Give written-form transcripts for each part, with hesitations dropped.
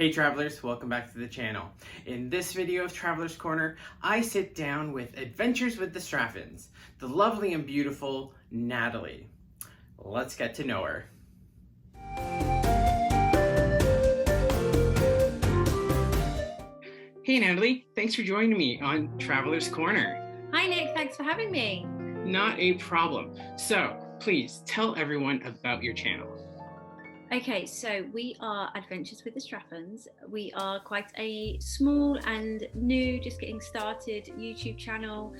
Hey travelers, welcome back to the channel. In this video of Traveler's Corner, I sit down with Adventures with the Straffons, the lovely and beautiful Natalie. Let's get to know her. Hey Natalie, thanks for joining me on Traveler's Corner. Hi Nick, thanks for having me. Not a problem. So, please tell everyone about your channel. Okay, so we are Adventures with the Straffons. We are quite a small and new, just getting started YouTube channel.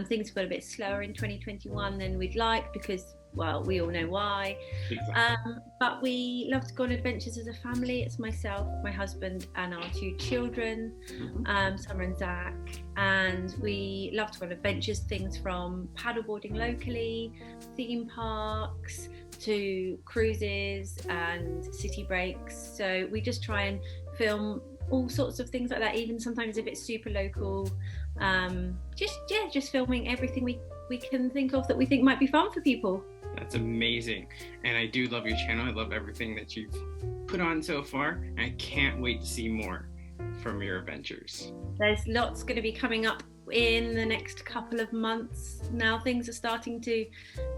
Things got a bit slower in 2021 than we'd like because, well, we all know why. Exactly. But we love to go on adventures as a family. It's myself, my husband, and our two children, Summer and Zach. And we love to go on adventures, things from paddleboarding locally, theme parks, to cruises and city breaks. So we just try and film all sorts of things like that, even sometimes if it's super local. Just filming everything we can think of that we think might be fun for people. That's amazing. And I do love your channel. I love everything that you've put on so far. And I can't wait to see more from your adventures. There's lots going to be coming up in the next couple of months. Now things are starting to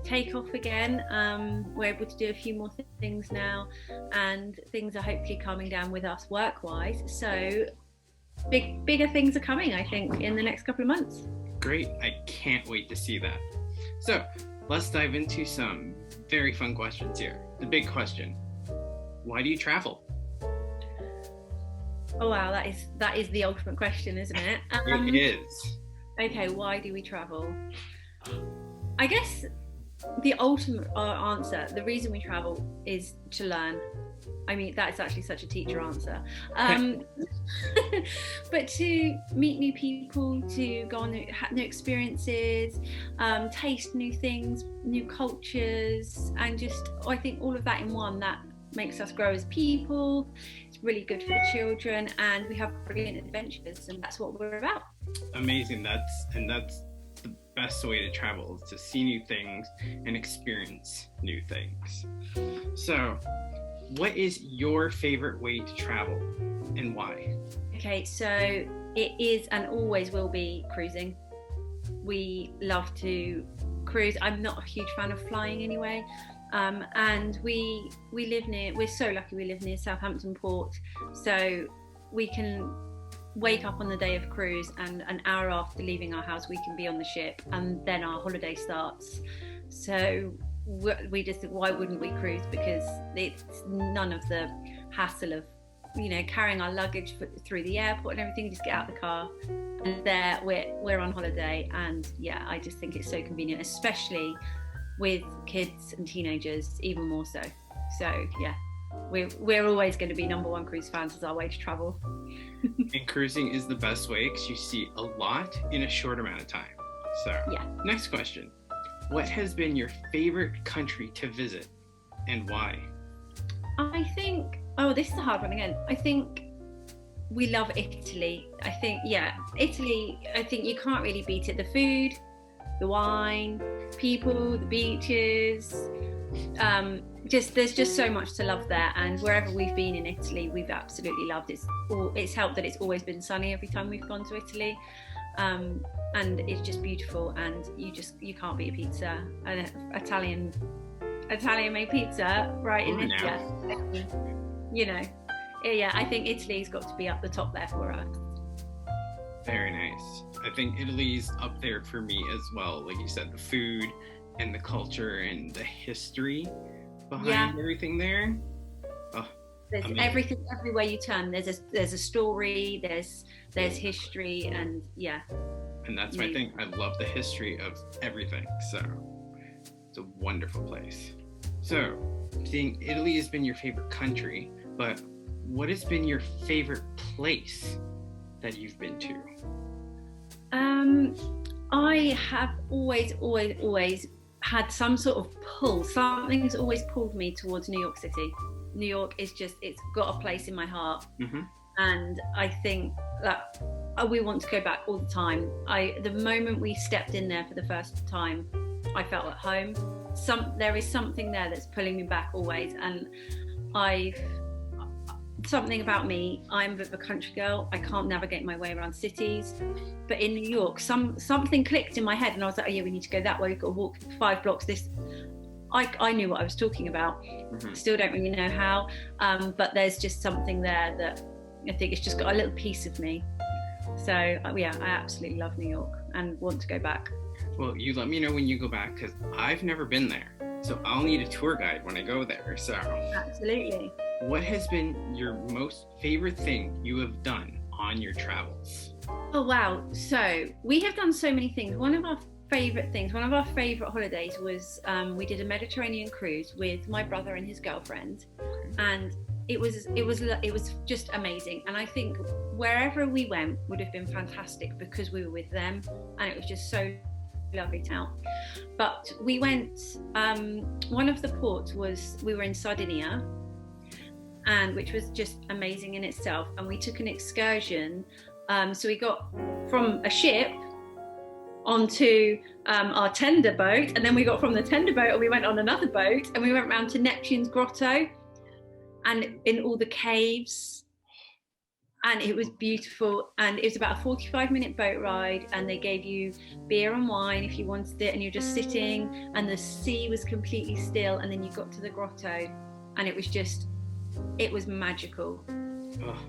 take off again. We're able to do a few more things now, and things are hopefully calming down with us work-wise. So bigger things are coming, I think, in the next couple of months. Great. I can't wait to see that. So let's dive into some very fun questions here. The big question: why do you travel? Oh wow, that is the ultimate question, isn't it? It is. Okay, why do we travel? I guess the ultimate answer, the reason we travel is to learn. I mean, that's actually such a teacher answer. But to meet new people, to go on new experiences, taste new things, new cultures, and just, I think all of that in one, that makes us grow as people. It's really good for the children, and we have brilliant adventures, and that's what we're about. Amazing. That's the best way to travel, is to see new things and experience new things. So what is your favorite way to travel and why? Okay, so it is and always will be cruising. We love to cruise. I'm not a huge fan of flying anyway. And we live near, we're so lucky we live near Southampton Port, so we can wake up on the day of cruise and an hour after leaving our house we can be on the ship, and then our holiday starts. So we just think, why wouldn't we cruise? Because it's none of the hassle of, carrying our luggage through the airport and everything. You just get out of the car and there we're on holiday. And yeah, I just think it's so convenient, especially with kids and teenagers, even more so. So yeah, we're always going to be #1 cruise fans as our way to travel. And cruising is the best way because you see a lot in a short amount of time. So yeah. Next question: what has been your favorite country to visit and why? I think, this is a hard one again. I think we love Italy. I think, Italy, I think you can't really beat it. The food, the wine, people, the beaches, there's just so much to love there. And wherever we've been in Italy, we've absolutely loved it. It's helped that it's always been sunny every time we've gone to Italy, and it's just beautiful. And you can't beat a pizza, an Italian made pizza right in Italy. I think Italy's got to be up the top there for us. Very nice. I think Italy's up there for me as well. Like you said, the food and the culture and the history behind everything there. There's everything, everywhere you turn. There's a story. There's history, and And that's my thing. I love the history of everything. So it's a wonderful place. So, seeing Italy has been your favorite country, but what has been your favorite place that you've been to? I have always had some sort of pull. Something's always pulled me towards New York City. New York is it's got a place in my heart. And I think that we want to go back all the time. The moment we stepped in there for the first time, I felt at home. There is something there that's pulling me back always, and something about me, I'm a bit of a country girl. I can't navigate my way around cities. But in New York, something clicked in my head, and I was like, oh yeah, we need to go that way. We've got to walk 5 blocks this. I knew what I was talking about. Still don't really know how, but there's just something there that I think it's just got a little piece of me. So yeah, I absolutely love New York and want to go back. Well, you let me know when you go back, because I've never been there. So I'll need a tour guide when I go there. So Absolutely. what has been your most favorite thing you have done on your travels? Oh wow, so we have done so many things. One of our favorite holidays was we did a Mediterranean cruise with my brother and his girlfriend, and it was just amazing. And I think wherever we went would have been fantastic because we were with them, and it was just so lovely town. But we went, one of the ports was, we were in Sardinia, and which was just amazing in itself, and we took an excursion, so we got from a ship onto our tender boat, and then we got from the tender boat and we went on another boat, and we went round to Neptune's Grotto and in all the caves, and it was beautiful. And it was about a 45-minute boat ride, and they gave you beer and wine if you wanted it, and you're just sitting, and the sea was completely still, and then you got to the grotto, and it was magical.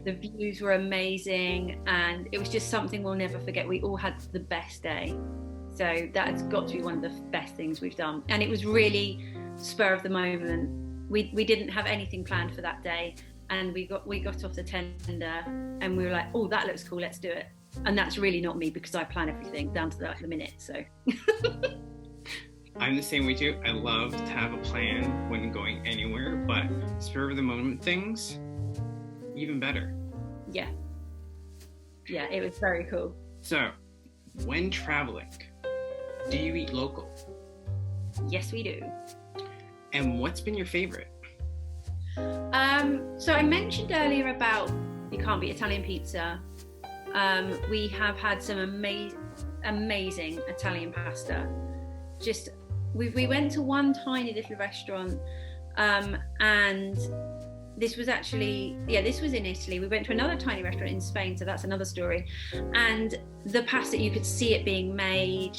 The views were amazing, and it was just something we'll never forget. We all had the best day, so that's got to be one of the best things we've done. And it was really spur of the moment. We didn't have anything planned for that day, and we got off the tender, and we were like, oh, that looks cool, let's do it. And that's really not me, because I plan everything down to the minute. So I'm the same way too. I love to have a plan when going anywhere, but spur of the moment things, even better. Yeah, it was very cool. So when traveling, do you eat local? Yes, we do. And what's been your favorite? So I mentioned earlier about you can't beat Italian pizza. We have had some amazing Italian pasta. Just we went to one tiny little restaurant, and this was in Italy. We went to another tiny restaurant in Spain, so that's another story. And the pasta, you could see it being made,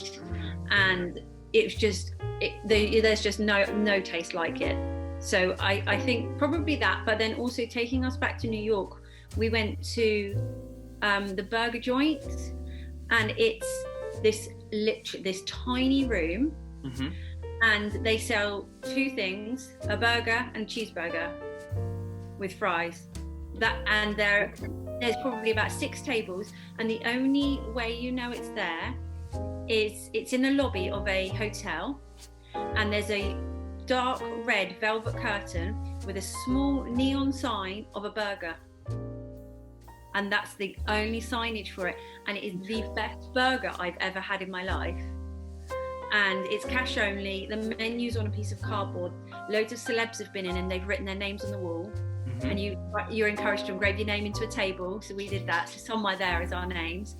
and it was just there's just no taste like it. So I think probably that, but then also taking us back to New York, we went to the burger joint, and it's this tiny room, and they sell 2 things, a burger and cheeseburger with fries. There's probably about 6 tables, and the only way you know it's there is it's in the lobby of a hotel, and there's a dark red velvet curtain with a small neon sign of a burger, and that's the only signage for it, and it is the best burger I've ever had in my life. And it's cash only. The menu's on a piece of cardboard. Loads of celebs have been in, and they've written their names on the wall, and you're encouraged to engrave your name into a table. So we did that, so somewhere there is our names,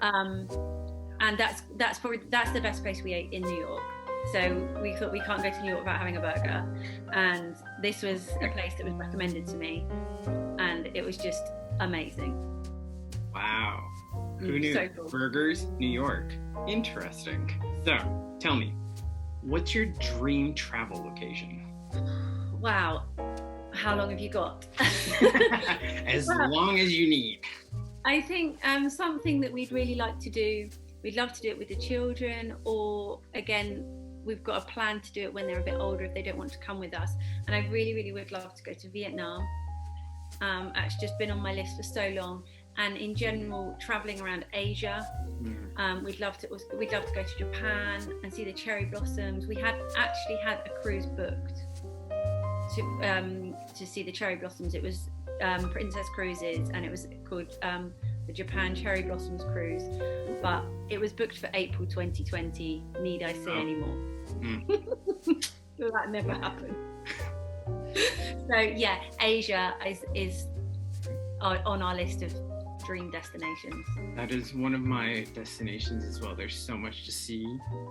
and that's the best place we ate in New York. So we thought we can't go to New York without having a burger, and this was a place that was recommended to me, and it was just amazing. Wow, who knew? So cool. Burgers, New York, interesting. So tell me, what's your dream travel location? Wow, how long have you got? As long as you need. I think something that we'd really like to do, we'd love to do it with the children, or again, we've got a plan to do it when they're a bit older if they don't want to come with us. And I really, really would love to go to Vietnam. It's just been on my list for so long. And in general, traveling around Asia, we'd love to go to Japan and see the cherry blossoms. We had actually had a cruise booked to see the cherry blossoms. It was Princess Cruises, and it was called the Japan Cherry Blossoms Cruise, but it was booked for April 2020. Need I say any more? So that never happened. So yeah, Asia is on our list of dream destinations. That is one of my destinations as well. There's so much to see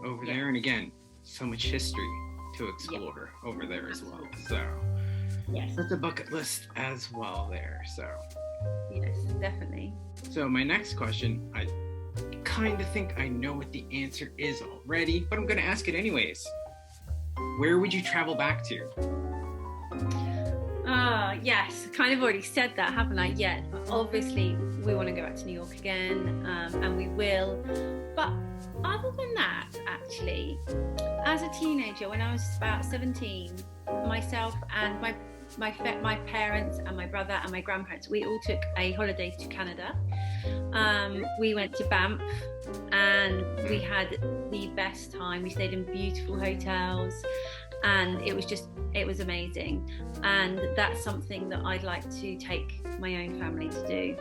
over there, and again, so much history to explore over there as well. So Yes. That's a bucket list as well there. So Yes, definitely. So my next question, I kind of think I know what the answer is already, but I'm going to ask it anyways. Where would you travel back to? Yes, kind of already said that, haven't I? Yet, obviously, we want to go back to New York again, and we will. But other than that, actually, as a teenager, when I was about 17, myself and my parents and my brother and my grandparents, we all took a holiday to Canada. We went to Banff and we had the best time. We stayed in beautiful hotels and it was amazing. And that's something that I'd like to take my own family to do.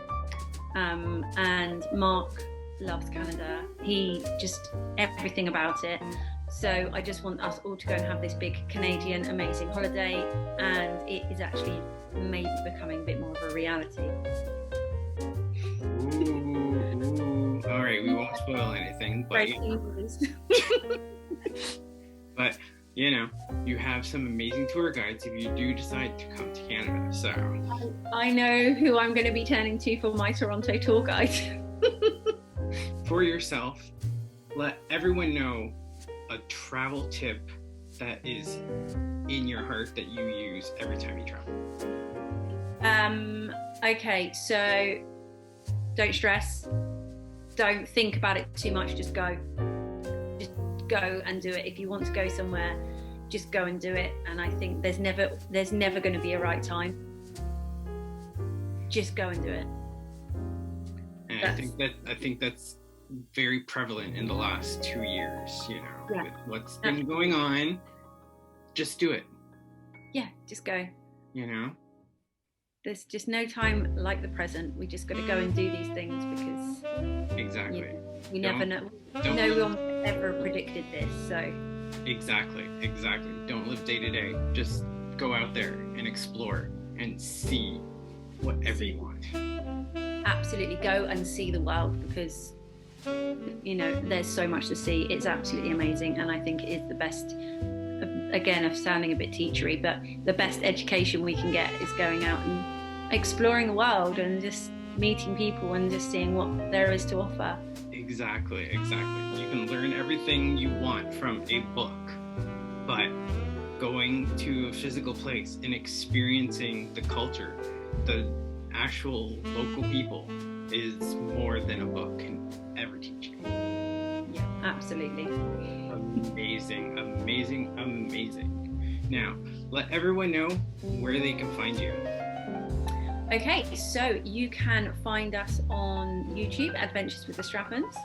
And Mark loves Canada. He just, everything about it. So I just want us all to go and have this big Canadian amazing holiday, and it is actually maybe becoming a bit more of a reality. Ooh. All right, we won't spoil anything, but but you know, you have some amazing tour guides if you do decide to come to Canada. So I know who I'm going to be turning to for my Toronto tour guide. For yourself, let everyone know a travel tip that is in your heart that you use every time you travel. Okay, so don't stress. Don't think about it too much. Just go. Just go and do it. If you want to go somewhere, just go and do it. And I think there's never going to be a right time. Just go and do it. And I think that's very prevalent in the last 2 years, you know, yeah. With what's been going on. Just do it. Yeah, just go. You know? There's just no time like the present. We just got to go and do these things because exactly. We never know. No one ever predicted this, so. Exactly. Don't live day to day. Just go out there and explore and see whatever you want. Absolutely, go and see the world because, you know, there's so much to see. It's absolutely amazing, and I think it is the best. Again, of sounding a bit teachery, but the best education we can get is going out and exploring the world and just meeting people and just seeing what there is to offer. Exactly. You can learn everything you want from a book, but going to a physical place and experiencing the culture, the actual local people, is more than a book can ever teach you. Yeah, absolutely. Amazing. Now, let everyone know where they can find you. Okay, so you can find us on YouTube, Adventures with the Straffons,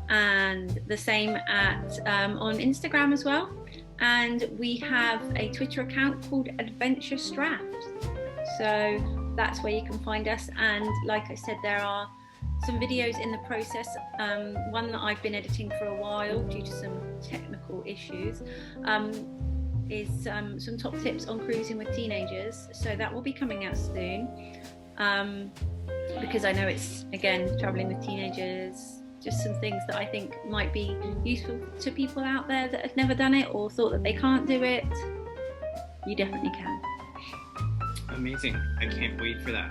and the same on Instagram as well. And we have a Twitter account called Adventures Straffs. So that's where you can find us. And like I said, there are some videos in the process. One that I've been editing for a while due to some technical issues is some top tips on cruising with teenagers. So that will be coming out soon because I know it's, again, traveling with teenagers, just some things that I think might be useful to people out there that have never done it or thought that they can't do it. You definitely can. Amazing. I can't wait for that.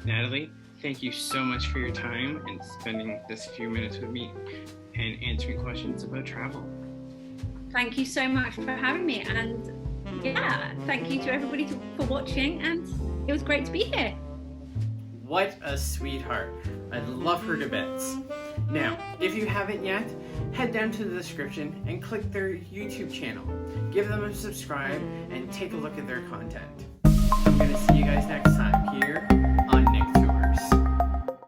Natalie, thank you so much for your time and spending this few minutes with me and answering questions about travel. Thank you so much for having me, and yeah, thank you to everybody for watching, and it was great to be here. What a sweetheart. I love her to bits. Now, if you haven't yet, head down to the description and click their YouTube channel. Give them a subscribe and take a look at their content. I'm going to see you guys next time here